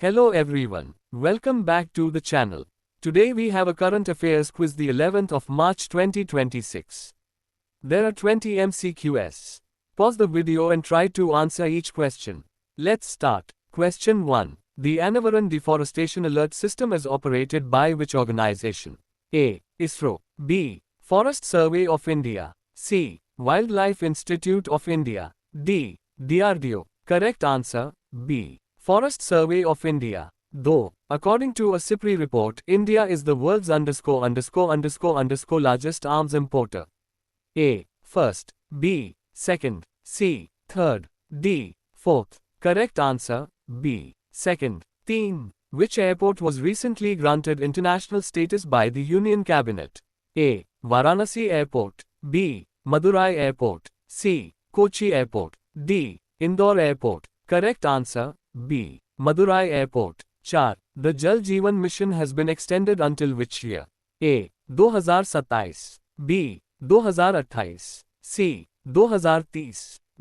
Hello everyone, welcome back to the channel. Today we have a current affairs quiz, the 11th of March 2026. There are 20 MCQs. Pause the video and try to answer each question. Let's start. Question 1. The Annavaram Deforestation Alert System is operated by which organization? A. ISRO. B. Forest Survey of India. C. Wildlife Institute of India. D. DRDO. Correct answer, B. Forest Survey of India. Though, according to a SIPRI report, India is the world's largest arms importer. A. First. B. Second. C. Third. D. Fourth. Correct answer, B. Second. Teen. Which airport was recently granted international status by the Union Cabinet? A. Varanasi Airport. B. Madurai Airport. C. Kochi Airport. D. Indore Airport. Correct answer, B. Madurai Airport. 4. The Jal Jeevan Mission has been extended until which year? A. 2027. B. 2028. C. 2030.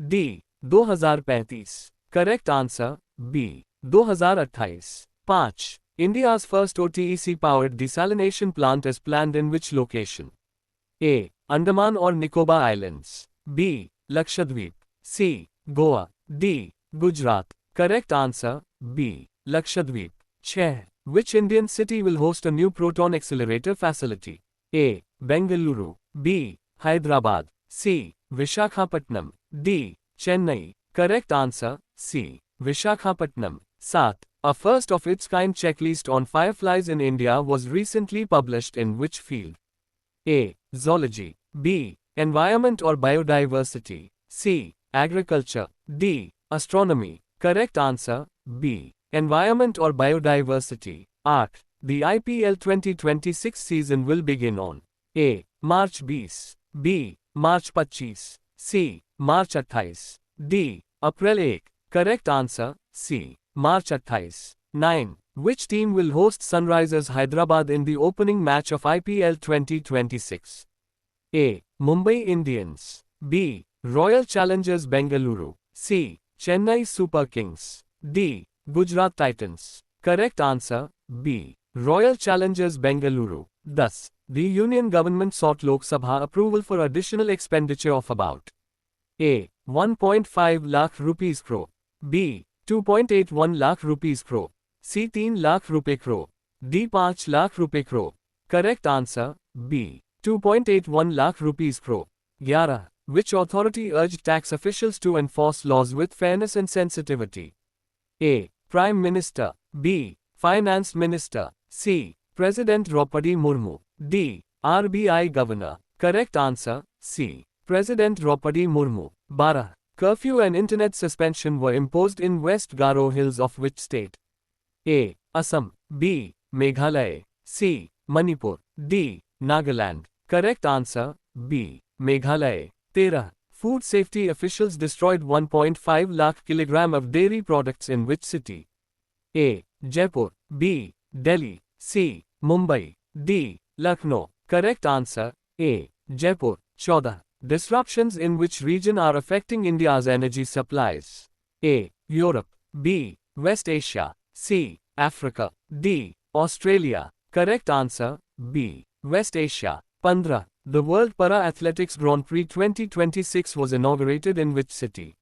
D. 2035. Correct answer, B. 2028. 5. India's first OTEC-powered desalination plant is planned in which location? A. Andaman or Nicobar Islands. B. Lakshadweep. C. Goa. D. Gujarat. Correct answer, B. Lakshadweep. 6. Which Indian city will host a new proton accelerator facility? A. Bengaluru. B. Hyderabad. C. Visakhapatnam. D. Chennai. Correct answer, C. Visakhapatnam. 7. A first-of-its-kind checklist on fireflies in India was recently published in which field? A. Zoology. B. Environment or biodiversity. C. Agriculture. D. Astronomy. Correct answer, B. Environment or biodiversity. 8. The IPL 2026 season will begin on A. March 20. B. March 25. C. March 28. D. April 1. Correct answer, C. March 28. 9. Which team will host Sunrisers Hyderabad in the opening match of IPL 2026? A. Mumbai Indians. B. Royal Challengers Bengaluru. C. Chennai Super Kings. D. Gujarat Titans. Correct answer, B. Royal Challengers Bengaluru. Thus, the Union government sought Lok Sabha approval for additional expenditure of about A. 1.5 lakh rupees crore. B. 2.81 lakh rupees crore. C. 3 lakh rupee crore. D. 5 lakh rupee crore. Correct answer, B. 2.81 lakh rupees crore. 11. Which authority urged tax officials to enforce laws with fairness and sensitivity? A. Prime Minister. B. Finance Minister. C. President Draupadi Murmu. D. RBI Governor. Correct answer, C. President Draupadi Murmu. 12. Curfew and internet suspension were imposed in West Garo Hills of which state? A. Assam. B. Meghalaya. C. Manipur. D. Nagaland. Correct answer, B. Meghalaya. 13. Food safety officials destroyed 1.5 lakh kilogram of dairy products in which city? A. Jaipur. B. Delhi. C. Mumbai. D. Lucknow. Correct answer, A. Jaipur. 14. Disruptions in which region are affecting India's energy supplies? A. Europe. B. West Asia. C. Africa. D. Australia. Correct answer, B. West Asia. 15. The World Para Athletics Grand Prix 2026 was inaugurated in which city?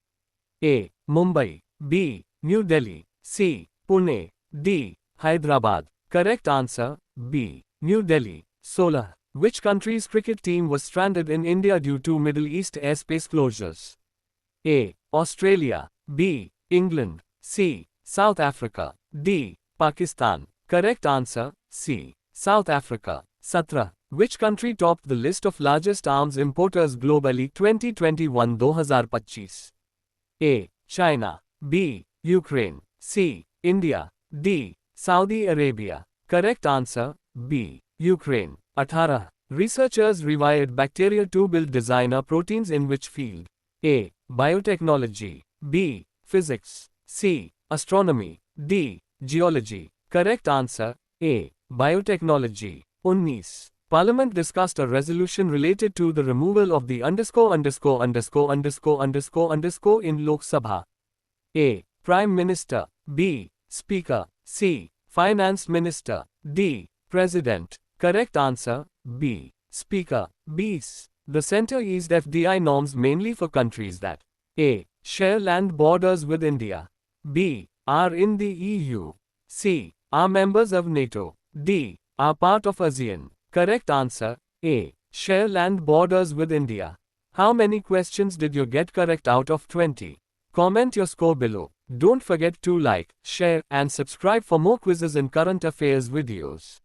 A. Mumbai. B. New Delhi. C. Pune. D. Hyderabad. Correct answer, B. New Delhi. 16. Which country's cricket team was stranded in India due to Middle East airspace closures? A. Australia. B. England. C. South Africa. D. Pakistan. Correct answer, C. South Africa. 17. Which country topped the list of largest arms importers globally 2021-2025? A. China. B. Ukraine. C. India. D. Saudi Arabia. Correct answer, B. Ukraine. 18. Researchers revived bacteria to build designer proteins in which field? A. Biotechnology. B. Physics. C. Astronomy. D. Geology. Correct answer, A. Biotechnology. 19. Parliament discussed a resolution related to the removal of the in Lok Sabha. A. Prime Minister. B. Speaker. C. Finance Minister. D. President. Correct answer, B. Speaker. B. The center used FDI norms mainly for countries that A. Share land borders with India. B. Are in the EU. C. Are members of NATO. D. Are part of ASEAN. Correct answer, A. Share land borders with India. How many questions did you get correct out of 20? Comment your score below. Don't forget to like, share, and subscribe for more quizzes and current affairs videos.